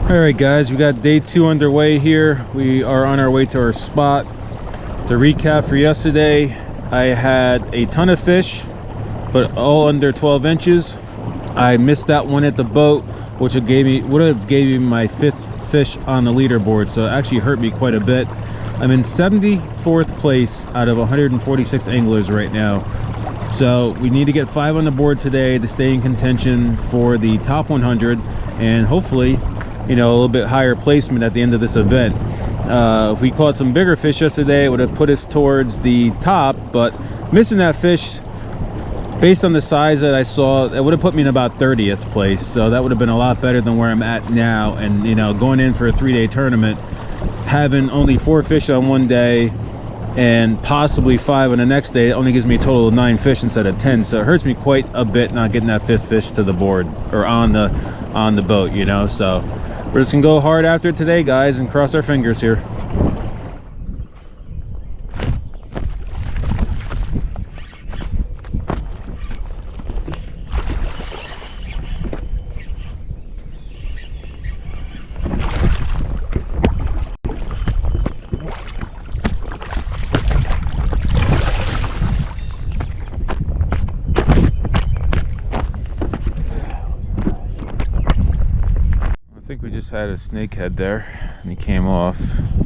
All right guys, we got day 2 underway here. We are on our way to our spot. To recap for yesterday, I had a ton of fish, but all under 12 inches. I missed that one at the boat, which would have gave me my 5th fish on the leaderboard, so it actually hurt me quite a bit. I'm in 74th place out of 146 anglers right now. So we need to get 5 on the board today to stay in contention for the top 100 and hopefully, you know, a little bit higher placement at the end of this event. If we caught some bigger fish yesterday, it would have put us towards the top, but missing that fish, based on the size that I saw, it would have put me in about 30th place. So that would have been a lot better than where I'm at now. And, you know, going in for a 3-day tournament, having only 4 fish on one day and possibly 5 on the next day, it only gives me a total of 9 fish instead of 10. So it hurts me quite a bit not getting that 5th fish to the board or on the boat, you know. So we're just gonna go hard after it today, guys, and cross our fingers here. I think we just had a snakehead there and he came off.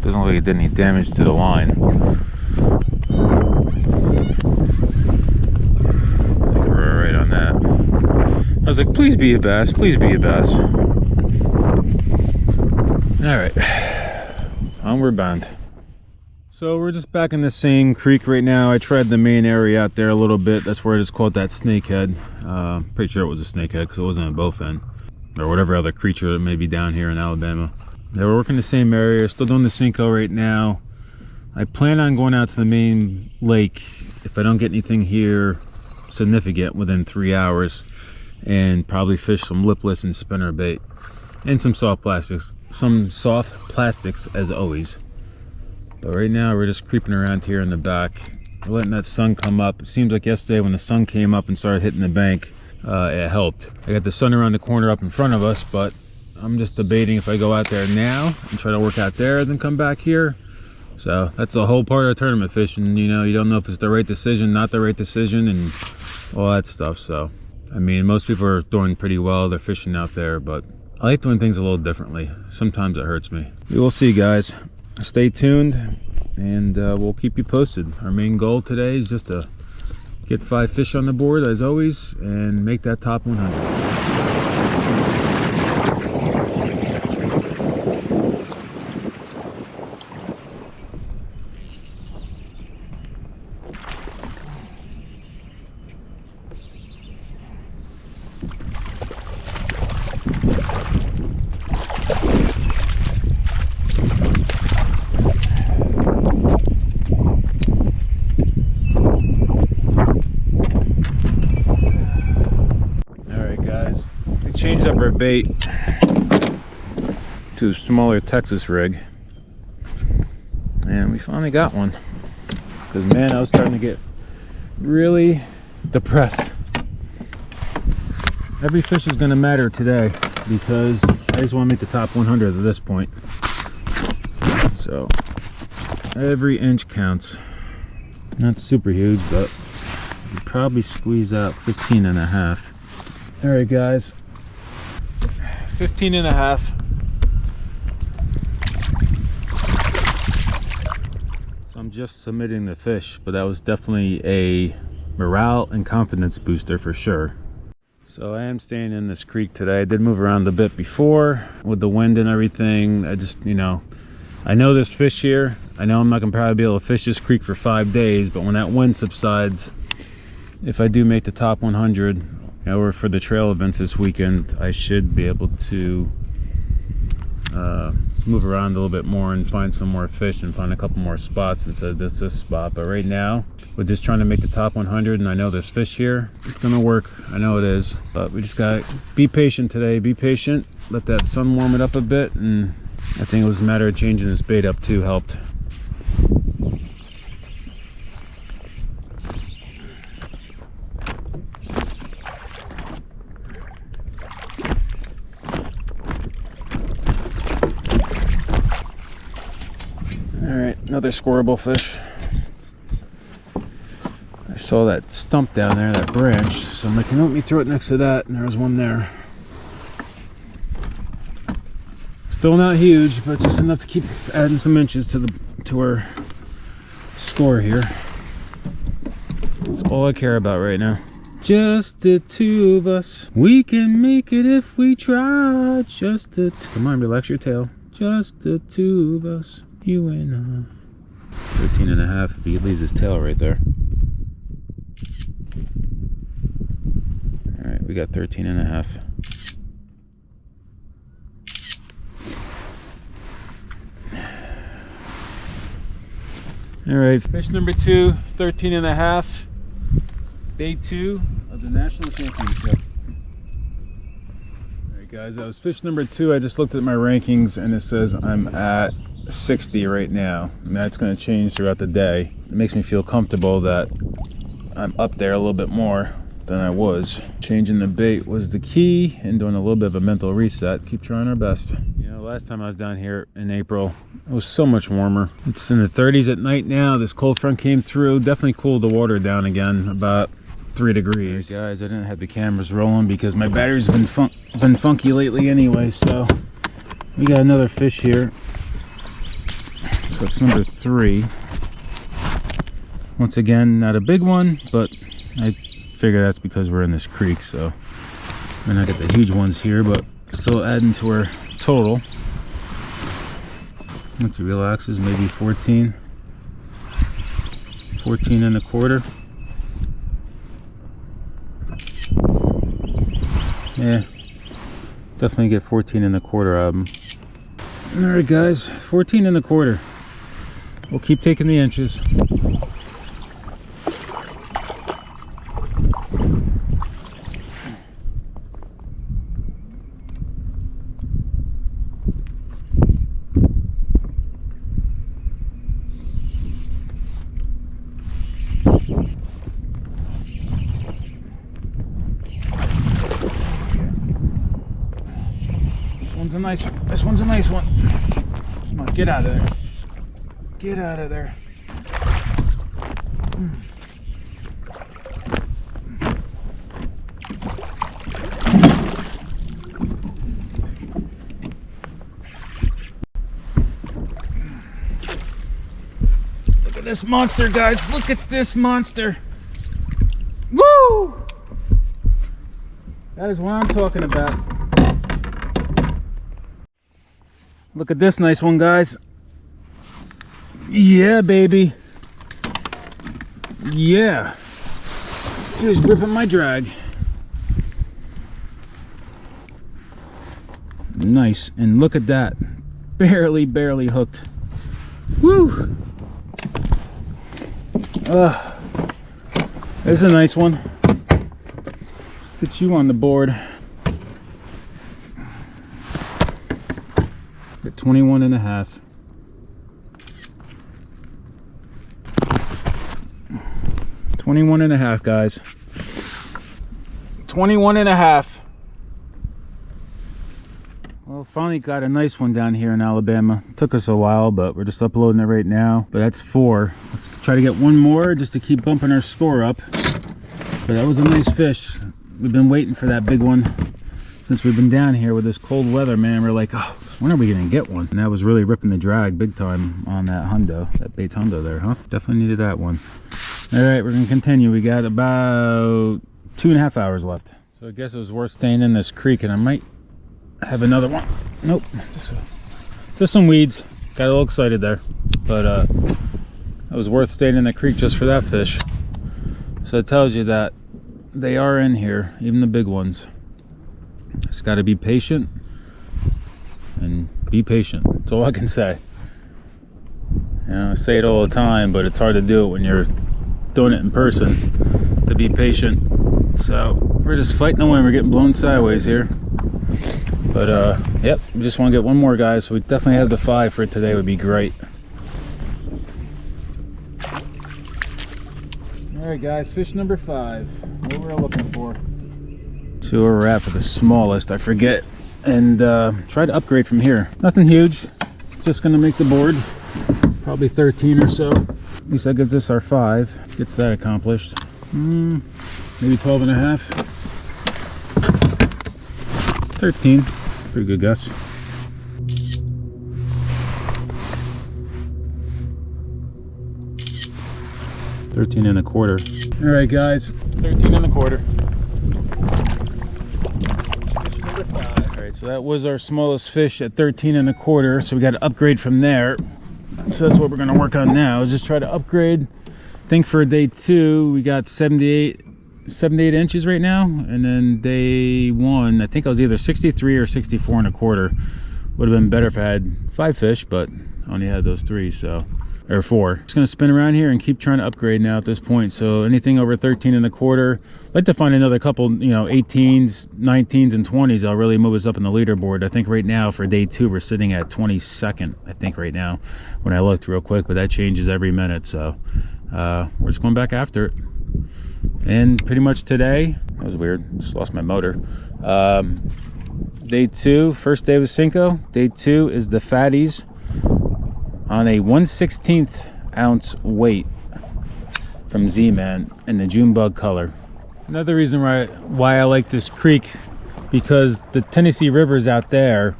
Doesn't look like it did any damage to the line. I think we're right on that. I was like, please be a bass, please be a bass. Alright, onward bound. So we're just back in the same creek right now. I tried the main area out there a little bit. That's where I just caught that snakehead. Pretty sure it was a snakehead because it wasn't a bowfin or whatever other creature that may be down here in Alabama. Yeah, we're working the same area, still doing the Cinco right now. I plan on going out to the main lake if I don't get anything here significant within 3 hours, and probably fish some lipless and spinner bait and some soft plastics as always. But right now we're just creeping around here in the back. We're letting that sun come up. It seems like yesterday when the sun came up and started hitting the bank, it helped. I got the sun around the corner up in front of us, but I'm just debating if I go out there now and try to work out there, then come back here. So that's the whole part of tournament fishing. You know, you don't know if it's the right decision, not the right decision, and all that stuff. So, I mean, most people are doing pretty well. They're fishing out there, but I like doing things a little differently. Sometimes it hurts me. We will see, guys. Stay tuned, and we'll keep you posted. Our main goal today is just to get 5 fish on the board as always and make that top 100. Changed up our bait to a smaller Texas rig, and we finally got one. Because man, I was starting to get really depressed. Every fish is going to matter today because I just want to make the top 100 at this point. So every inch counts. Not super huge, but you probably squeeze out 15 and a half. All right, guys. 15 and a half. So I'm just submitting the fish, but that was definitely a morale and confidence booster for sure. So I am staying in this creek today. I did move around a bit before with the wind and everything. I just, you know, I know there's fish here. I know I'm not gonna probably be able to fish this creek for 5 days, but when that wind subsides, if I do make the top 100, or for the trail events this weekend, I should be able to move around a little bit more and find some more fish and find a couple more spots instead of this spot. But right now, we're just trying to make the top 100, and I know there's fish here. It's gonna work, I know it is, but we just gotta be patient today. Be patient, let that sun warm it up a bit, and I think it was a matter of changing this bait up too helped. Another scoreable fish. I saw that stump down there, that branch, so I'm like, you know, let me throw it next to that, and there was one there. Still not huge, but just enough to keep adding some inches to our score here. That's all I care about right now. Just the two of us. We can make it if we try. Just the come on, relax your tail. Just the two of us. You and I. 13.5 if he leaves his tail right there. Alright, we got 13.5. Alright, fish number 2, 13.5. Day 2 of the National Championship. Alright guys, that was fish number 2. I just looked at my rankings and it says I'm at 60 right now. And that's going to change throughout the day. It makes me feel comfortable that I'm up there a little bit more than I was. Changing the bait was the key and doing a little bit of a mental reset. Keep trying our best. You know, last time I was down here in April, it was so much warmer. It's in the 30s at night now. This cold front came through, definitely cooled the water down again, about 3 degrees. Right, guys, I didn't have the cameras rolling because my battery's been funky lately anyway. So we got another fish here. So it's number 3. Once again, not a big one, but I figure that's because we're in this creek, so we're not get the huge ones here, but still adding to our total. Once it relaxes, maybe 14 and a quarter. Yeah, definitely get 14 and a quarter out of them. All right guys, 14 and a quarter. We'll keep taking the inches. This one's a nice one. Come on, get out of there. Get out of there. Look at this monster, guys. Look at this monster. Woo! That is what I'm talking about. Look at this nice one, guys. Yeah, baby. Yeah. He was gripping my drag. Nice. And look at that. Barely hooked. Woo! There's a nice one. Gets you on the board. At 21 and a half. 21 and a half, guys. 21 and a half. Well, finally got a nice one down here in Alabama. Took us a while, but we're just uploading it right now. But that's 4. Let's try to get one more just to keep bumping our score up. But that was a nice fish. We've been waiting for that big one since we've been down here with this cold weather, man. We're like, oh, when are we gonna get one? And that was really ripping the drag big time on that hundo, that Bates hundo there, huh? Definitely needed that one. All right, we're gonna continue. We got about 2.5 hours left. So I guess it was worth staying in this creek, and I might have another one. Nope, just some weeds. Got a little excited there, but it was worth staying in the creek just for that fish. So it tells you that they are in here, even the big ones. Just got to be patient and be patient. That's all I can say. You know, I say it all the time, but it's hard to do it when you're doing it in person, to be patient. So we're just fighting away. We're getting blown sideways here, but yep, we just want to get one more, guys. So we definitely have the 5 for today. Would be great. All right, guys, fish number 5. What we're looking for. See where we're at for the smallest. I forget, and try to upgrade from here. Nothing huge, just gonna make the board. Probably 13 or so. At least that gives us our 5. Gets that accomplished. Maybe 12 and a half. 13. Pretty good guess. $13.25. All right, guys. 13.25. All right, so that was our smallest fish at 13.25. So we got to upgrade from there. So that's what we're going to work on now. Is just try to upgrade. I think for day 2 we got 78 inches right now, and then day 1 I think I was either 63 or 64.25. Would have been better if I had 5 fish, but I only had those 3, so, or 4. Just gonna spin around here and keep trying to upgrade now at this point. So anything over 13.25, I'd like to find another couple, 18s, 19s, and 20s. I'll really move us up in the leaderboard. I think right now for day 2 we're sitting at 22nd, I think right now, when I looked real quick, but that changes every minute. So we're just going back after it. And pretty much today, that was weird, just lost my motor. Day 2, first day was Cinco. Day 2 is the fatties on a 1/16 ounce weight from Z-Man in the June bug color. Another reason why I like this creek, because the Tennessee River's out there.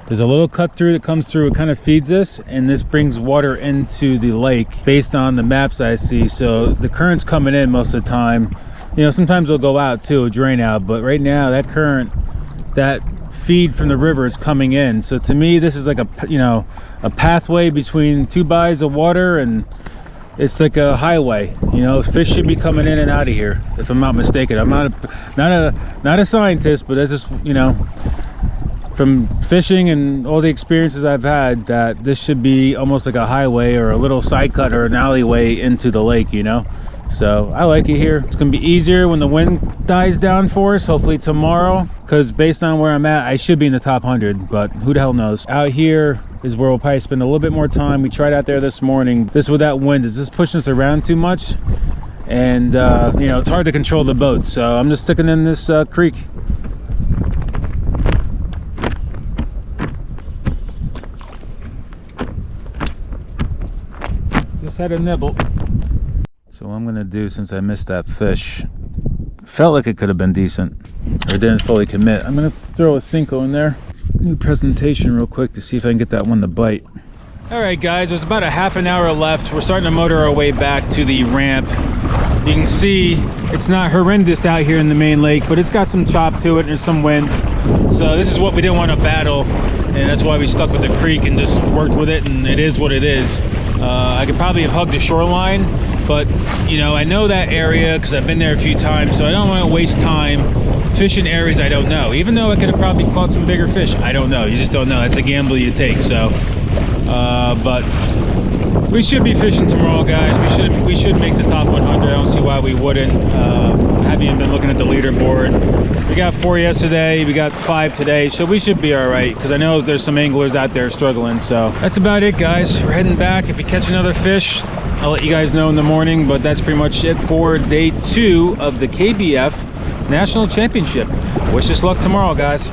There's a little cut through that comes through, it kind of feeds us, and this brings water into the lake based on the maps I see. So the current's coming in most of the time. Sometimes it'll go out too, drain out, but right now that current, that feed from the river is coming in. So to me, this is like a pathway between 2 bodies of water, and it's like a highway. Fish should be coming in and out of here, if I'm not mistaken. I'm not a scientist, but that's just, from fishing and all the experiences I've had, that this should be almost like a highway or a little side cut or an alleyway into the lake, So I like it here. It's gonna be easier when the wind dies down for us, hopefully tomorrow, because based on where I'm at, I should be in the top 100, but who the hell knows. Out here is where we'll probably spend a little bit more time. We tried out there this morning. This with that wind is just pushing us around too much, and it's hard to control the boat. So I'm just sticking in this creek. Just had a nibble. So what I'm gonna do, since I missed that fish, felt like it could have been decent, or didn't fully commit, I'm gonna throw a Cinco in there. New presentation real quick to see if I can get that one to bite. All right, guys, there's about a half an hour left. We're starting to motor our way back to the ramp. You can see it's not horrendous out here in the main lake, but it's got some chop to it and there's some wind. So this is what we didn't want to battle, and that's why we stuck with the creek and just worked with it, and it is what it is. I could probably have hugged the shoreline, but I know that area because I've been there a few times, so I don't want to waste time fishing areas I don't know. Even though I could have probably caught some bigger fish, I don't know. You just don't know. That's a gamble you take. So but we should be fishing tomorrow, guys. We should make the top 100. I don't see why we wouldn't. Haven't even been looking at the leaderboard. We got 4 yesterday, we got 5 today, so we should be all right, because I know there's some anglers out there struggling. So that's about it, guys. We're heading back. If we catch another fish, I'll let you guys know in the morning, but that's pretty much it for day 2 of the KBF National Championship. Wish us luck tomorrow, guys.